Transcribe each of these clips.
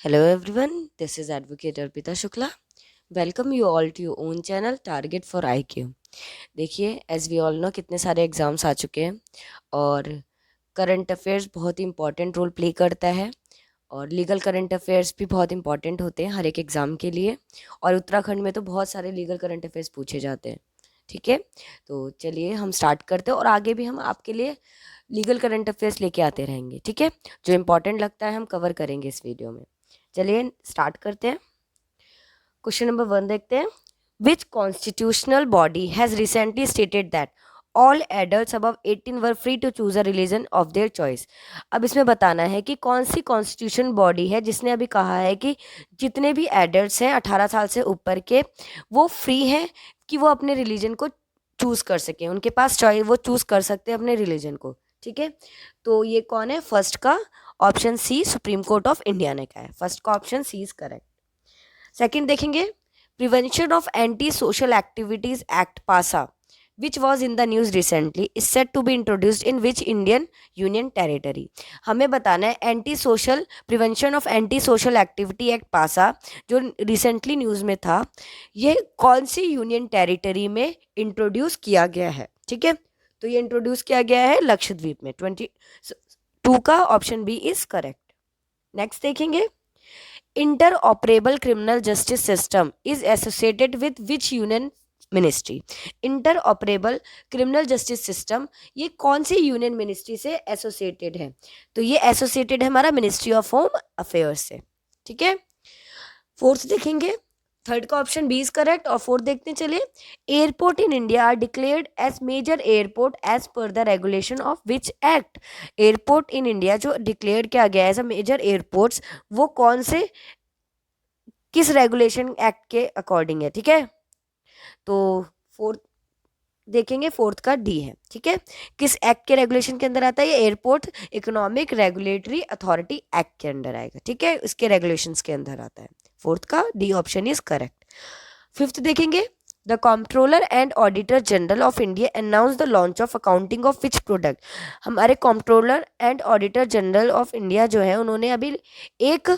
Hello everyone, this is Advocate Arpita Shukla. Welcome you all to your own channel Target for IQ. देखिए as we all know कितने सारे exams आ चुके हैं और current affairs बहुत ही important role play करता है और लीगल करंट अफेयर्स भी बहुत इंपॉर्टेंट होते हैं हर एक एग्ज़ाम के लिए। और उत्तराखंड में तो बहुत सारे लीगल करंट अफेयर्स पूछे जाते हैं। ठीक है, तो चलिए हम स्टार्ट करते हैं और आगे भी हम आपके लिए लीगल करंट अफेयर्स लेके आते रहेंगे। ठीक है, जो इम्पोर्टेंट लगता है हम कवर करेंगे इस वीडियो में। चलिए स्टार्ट करते हैं। क्वेश्चन नंबर 1 देखते हैं। Which constitutional body has recently stated that all adults above 18 were free to choose a religion of their choice. अब इसमें बताना है कि कौन सी कॉन्स्टिट्यूशन बॉडी है जिसने अभी कहा है कि जितने भी एडल्ट्स हैं 18 साल से ऊपर के वो फ्री हैं कि वो अपने रिलीजन को चूज कर सकें, उनके पास चॉइस, वो चूज कर सकते हैं अपने रिलीजन को। ठीक है, तो ये कौन है? फर्स्ट का option C, supreme court of India ने कहा है। फर्स्ट का option C is correct. Second देखेंगे, prevention of anti social activities act PASA which was in the news recently is set to be introduced in which Indian union territory. हमें बताना है anti social prevention of anti social activity act PASA जो recently news में था, ये कौन सी union territory में इंट्रोड्यूस किया गया है। ठीक है, तो ये इंट्रोड्यूस किया गया है लक्षद्वीप में। 22 का option B is correct. Next देखेंगे, interoperable criminal justice system is associated with which union ministry. Interoperable criminal justice system ये कौन सी यूनियन मिनिस्ट्री से एसोसिएटेड है? तो ये एसोसिएटेड है हमारा मिनिस्ट्री ऑफ होम अफेयर्स से। ठीक है, फोर्थ देखेंगे। थर्ड का ऑप्शन बी इज करेक्ट और फोर्थ देखते चलिए। Airport in India are declared as major airport as per the regulation of which act. Airport in India जो डिक्लेयर किया गया एज अ मेजर एयरपोर्ट्स, वो कौन से किस रेगुलेशन एक्ट के अकॉर्डिंग है? ठीक है, तो फोर्थ देखेंगे, फोर्थ का डी है। ठीक है, किस एक्ट के रेगुलेशन के अंदर आता है? ये airport economic regulatory authority act के अंदर आएगा। ठीक है, इसके रेगुलेशंस के अंदर आता है। फोर्थ का D option is correct. Fifth देखेंगे, the controller and auditor general of India announce the launch of accounting of which product. हमारे controller and auditor general of India जो है उन्होंने अभी एक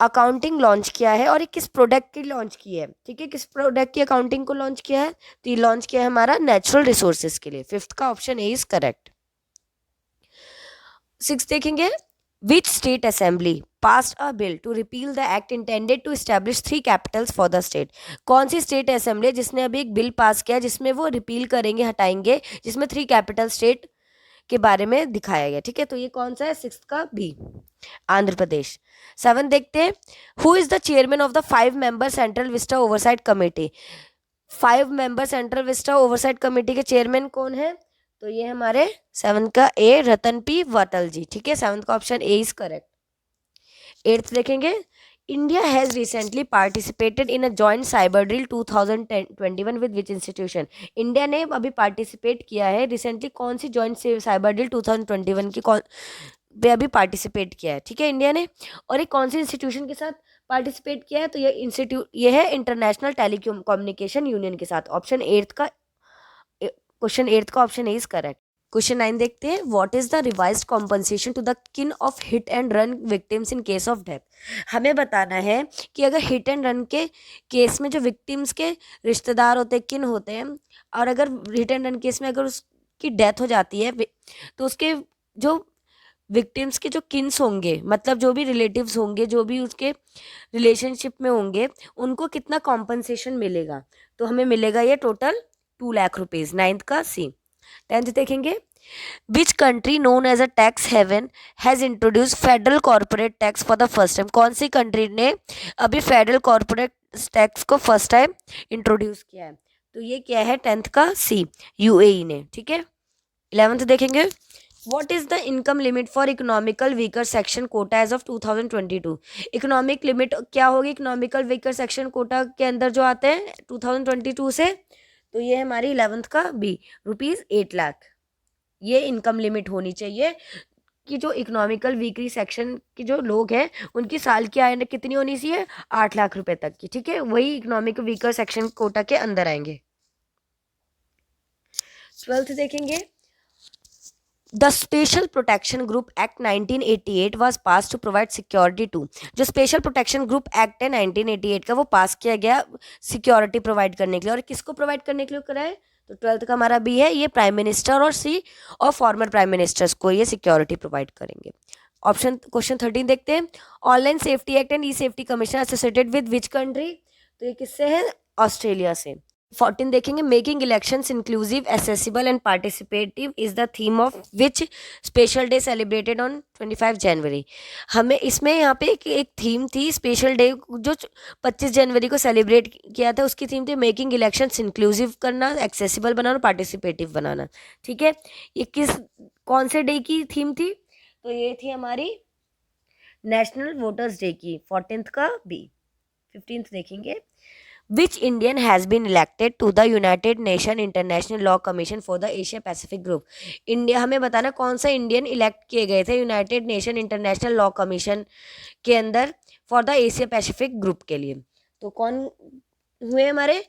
अकाउंटिंग लॉन्च किया है और ये किस प्रोडक्ट की लॉन्च की है? ठीक है, किस प्रोडक्ट की अकाउंटिंग को लॉन्च किया है? तो ये लॉन्च किया है हमारा नेचुरल रिसोर्सेज के लिए। फिफ्थ का option A is correct. Six देखेंगे, which state assembly passed a bill to repeal the act intended to establish 3 capitals for the state। कौन सी स्टेट असेंबली जिसने अभी एक बिल पास किया जिसमें वो रिपील करेंगे, हटाएंगे, जिसमें 3 कैपिटल स्टेट के बारे में दिखाया गया। ठीक है, तो ये कौन सा है? सिक्स का बी, आंध्र प्रदेश। सेवन देखते हैं, who is the chairman of the 5 member central Vista oversight committee. 5 member central Vista oversight committee के चेयरमैन कौन है? तो ये हमारे सेवन का ए, रतन पी वातल जी। ठीक है, सेवंथ का option A is correct. Eighth देखेंगे, India has recently participated in a joint cyber drill 2021 with which institution. India ने अभी पार्टिसिपेट किया है रिसेंटली कौन सी जॉइंट साइबर ड्रिल 2021 की कौन पे अभी पार्टिसिपेट किया है? ठीक है, इंडिया ने, और एक कौन सी इंस्टीट्यूशन के साथ पार्टिसिपेट किया है? तो ये है इंटरनेशनल टेलीकम्युनिकेशन यूनियन के साथ। ऑप्शन एट्थ का क्वेश्चन एट्थ का ऑप्शन इज करेक्ट। क्वेश्चन 9 देखते हैं, what is the revised compensation to the kin of hit and run victims in case of death. हमें बताना है कि अगर हिट एंड रन के केस में जो विक्टिम्स के रिश्तेदार होते हैं, किन होते हैं, और अगर हिट एंड रन केस में अगर उसकी डेथ हो जाती है तो उसके जो विक्टिम्स के जो किन्स होंगे, मतलब जो भी रिलेटिव्स होंगे, जो भी उसके रिलेशनशिप में होंगे, उनको कितना कॉम्पनसेशन मिलेगा? तो हमें मिलेगा ये टोटल 2 लाख रुपीज। नाइन्थ का सी। टेंथ देखेंगे, which country known as a tax haven has introduce federal corporate tax for the first time. कौन सी कंट्री ने अभी फेडरल कॉर्पोरेट टैक्स को फर्स्ट टाइम इंट्रोड्यूस किया है? तो ये क्या है? टेंथ का सी, यूएई ने। ठीक है, 11th देखेंगे, what is the income limit for economical weaker section quota as of 2022। Economic limit क्या होगी इकोनॉमिकल वीकर सेक्शन कोटा के अंदर जो आते हैं 2022 से? तो ये हमारी 11th का बी, ₹8 लाख। ये इनकम लिमिट होनी चाहिए कि जो इकोनॉमिकल वीकरी सेक्शन के जो लोग हैं उनकी साल की आय कितनी होनी चाहिए? 8 लाख रुपए तक की। ठीक है, वही इकोनॉमिक वीकर सेक्शन कोटा के अंदर आएंगे। 12th देखेंगे, the special protection group act 1988 was pass to provide security to. जो स्पेशल प्रोटेक्शन ग्रुप एक्ट है 1988 का, वो पास किया गया सिक्योरिटी प्रोवाइड करने के लिए। और किसको प्रोवाइड करने के लिए करा है? तो 12th का हमारा बी है, ये प्राइम मिनिस्टर और सी और फॉर्मर प्राइम मिनिस्टर्स को ये सिक्योरिटी प्रोवाइड करेंगे। ऑप्शन क्वेश्चन 13 देखते हैं। Online safety act and E safety commission associated with which country? तो ये किससे है? ऑस्ट्रेलिया से। 14 देखेंगे। Making elections inclusive, accessible and participative is the theme of which special day celebrated on 25 जनवरी। हमें इसमें यहाँ पे एक थीम थी स्पेशल डे जो 25 जनवरी को सेलिब्रेट किया था, उसकी थीम थी मेकिंग इलेक्शंस इंक्लूसिव करना, एक्सेसिबल बनाना, पार्टिसिपेटिव बनाना। ठीक है, ये कौन से डे की थीम थी? तो ये थी हमारी नेशनल वोटर्स डे की, 14th का बी। 15th देखेंगे। Which Indian has been elected to the United Nations International Law Commission for the Asia Pacific Group? India, हमें बताना कौन सा इंडियन इलेक्ट किए गए थे United nation international law commission के अंदर for the Asia Pacific group के लिए। तो कौन हुए हमारे?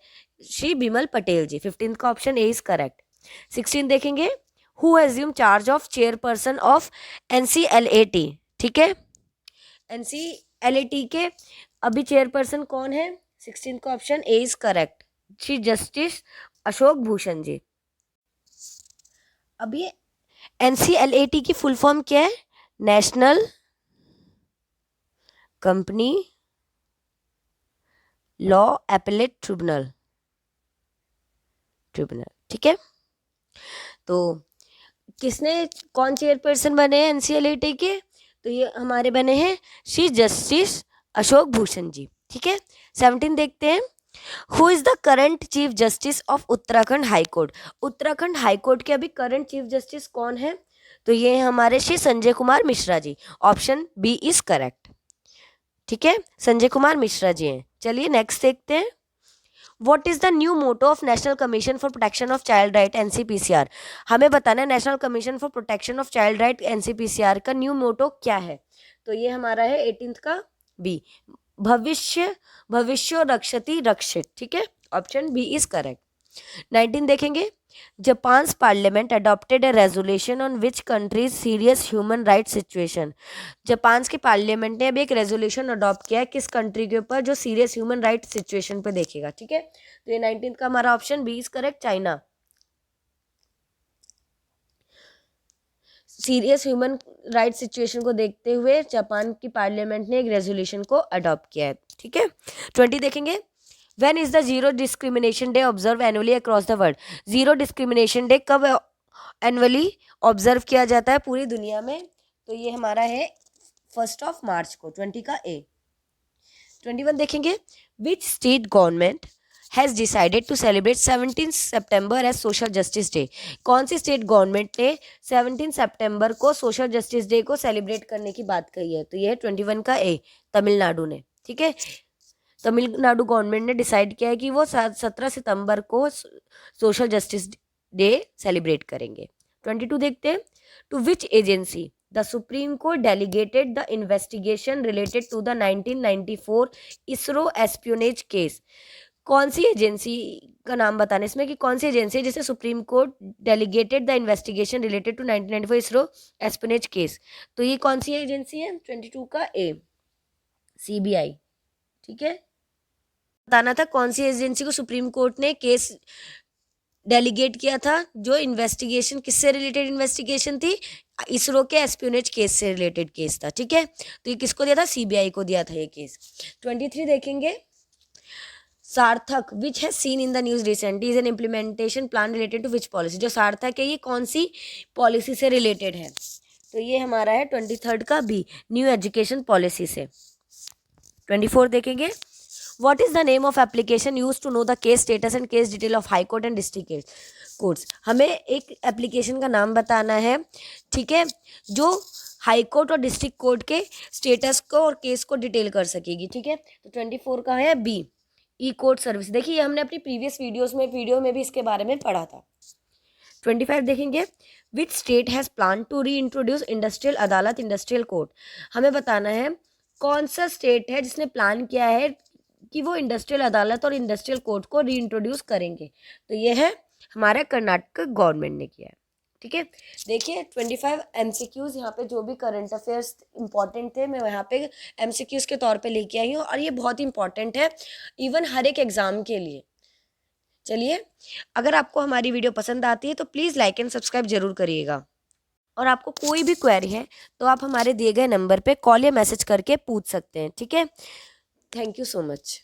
श्री बिमल पटेल जी। 15th का ऑप्शन ए इज करेक्ट। 16 देखेंगे। Who assume charge of chairperson of NCLAT? ठीक है, NCLAT के अभी चेयरपर्सन कौन है? 16 का option A is correct, Shri justice Ashok Bhushan ji. अब ये NCLAT की फुल फॉर्म क्या है? National company law appellate tribunal. ठीक है, तो कौन चेयरपर्सन बने हैं NCLAT के? तो ये हमारे बने हैं श्री जस्टिस अशोक भूषण जी। ठीक है, 17 देखते हैं। Who is the current chief justice of Uttarakhand high court? Uttarakhand high court के अभी करंट चीफ जस्टिस कौन है? तो ये हमारे Shri Sanjay Kumar Mishra ji. Option B is correct. ठीक है, संजय कुमार मिश्रा जी हैं। चलिए नेक्स्ट देखते हैं। What is the new motto of national commission for protection of child right NCPCR? हमें बताना है national commission for protection of child right NCPCR का न्यू मोटो क्या है? तो ये हमारा है 18th का बी, भविष्य रक्षति रक्षित। ठीक है, ऑप्शन बी इज करेक्ट। 19 देखेंगे। Japan parliament adopted A resolution on which countries serious human right situation? Japan के पार्लियामेंट ने अभी एक रेजोल्यूशन अडॉप्ट किया है किस कंट्री के ऊपर? जो सीरियस ह्यूमन राइट सिचुएशन पे देखेगा। ठीक है, तो ये 19 का हमारा option B is correct, China. Serious human right situation को देखते हुए जापान की पार्लियामेंट ने एक रेजोल्यूशन को अडॉप्ट किया है। ठीक है, 20 देखेंगे। When is the zero discrimination day observe annually across the world? Zero discrimination day कब एनुअली ऑब्जर्व किया जाता है पूरी दुनिया में? तो ये हमारा है 1 मार्च को, 20 का ए। 21 देखेंगे। Which state government has decided to celebrate 17 सितंबर एज सोशल जस्टिस डे? कौन सी स्टेट गवर्नमेंट ने 17 सितंबर को सोशल जस्टिस डे को सेलिब्रेट करने की बात कही है? तो ये है 21 का ए, तमिलनाडु ने। ठीक है, तमिलनाडु गवर्नमेंट ने डिसाइड किया है कि वो 17 सितंबर को सोशल जस्टिस डे सेलिब्रेट करेंगे। 22 देखते हैं। To which agency the supreme court delegated the investigation related to the 1994 ISRO espionage case? कौन सी एजेंसी का नाम बताना इसमें कि कौन सी एजेंसी है जिसे supreme court delegated the investigation related to 1994 ISRO espionage case? तो ये कौन सी एजेंसी है? 22 का ए, CBI। ठीक है, बताना था कौन सी एजेंसी को सुप्रीम कोर्ट ने केस डेलीगेट किया था, जो इन्वेस्टिगेशन किससे रिलेटेड इन्वेस्टिगेशन थी? इसरो के एस्पियोनेज केस से रिलेटेड केस था। ठीक है, तो ये किसको दिया था? CBI को दिया था ये केस। 23 देखेंगे। Sarthaq which has seen in the news recently is an implementation plan related to which policy? जो सार्थक है ये कौन सी पॉलिसी से रिलेटेड है? तो ये हमारा है 23 का बी, न्यू एजुकेशन पॉलिसी से। 24 देखेंगे। What is the name of application used to know the case status and case detail of High Court and District Courts? हमें एक एप्लीकेशन का नाम बताना है। ठीक है, जो हाई कोर्ट और डिस्ट्रिक्ट कोर्ट के स्टेटस को और केस को डिटेल कर सकेगी। ठीक है, तो 24 का है बी, ई कोर्ट सर्विस। देखिए हमने अपनी प्रीवियस वीडियो में भी इसके बारे में पढ़ा था। 25 देखेंगे। Which state has plan to reintroduce industrial अदालत इंडस्ट्रियल कोर्ट? हमें बताना है कौन सा स्टेट है जिसने प्लान किया है कि वो इंडस्ट्रियल अदालत और इंडस्ट्रियल कोर्ट को री इंट्रोड्यूस करेंगे? तो ये है हमारे कर्नाटक गवर्नमेंट ने किया है। ठीक है। देखिए 25 MCQs यहाँ पे जो भी करंट अफेयर्स इंपॉर्टेंट थे मैं यहाँ पे MCQs के तौर पे लेके आई हूँ, और ये बहुत इंपॉर्टेंट है इवन हर एक एग्ज़ाम के लिए। चलिए, अगर आपको हमारी वीडियो पसंद आती है तो प्लीज़ लाइक एंड सब्सक्राइब जरूर करिएगा। और आपको कोई भी क्वेरी है तो आप हमारे दिए गए नंबर पे कॉल या मैसेज करके पूछ सकते हैं। ठीक है, थैंक यू सो मच।